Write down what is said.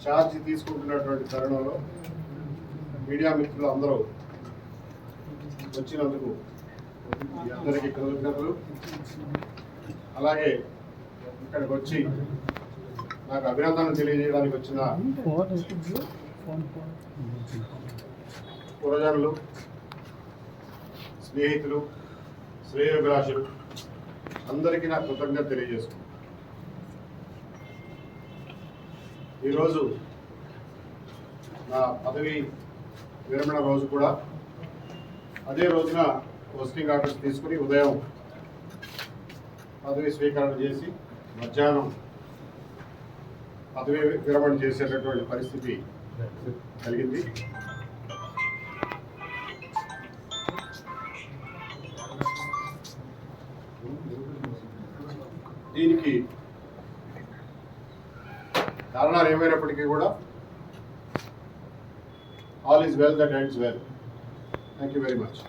Charge తీసుకుంటున్నటువంటి తరుణంలో media మిత్రులు అందరూ వచ్చినందుకు మీ అందరికీ కృతజ్ఞతలు. అలాగే ఇక్కడికి వచ్చి నాకు అభినందనలు తెలియజేయడానికి వచ్చిన పురజనులు, స్నేహితులు, శ్రేయోభిలాషులు అందరికీ నా కృతజ్ఞత తెలియజేస్తున్నాను. ఈరోజు నా పదవి విరమణ రోజు కూడా అదే రోజున పోస్టింగ్ ఆర్డర్స్ తీసుకుని ఉదయం పదవి స్వీకరణ చేసి మధ్యాహ్నం పదవి విరమణ చేసేటటువంటి పరిస్థితి కలిగింది. దీనికి కారణాలు ఏమైనప్పటికీ కూడా all is well that ends well. Thank you very much.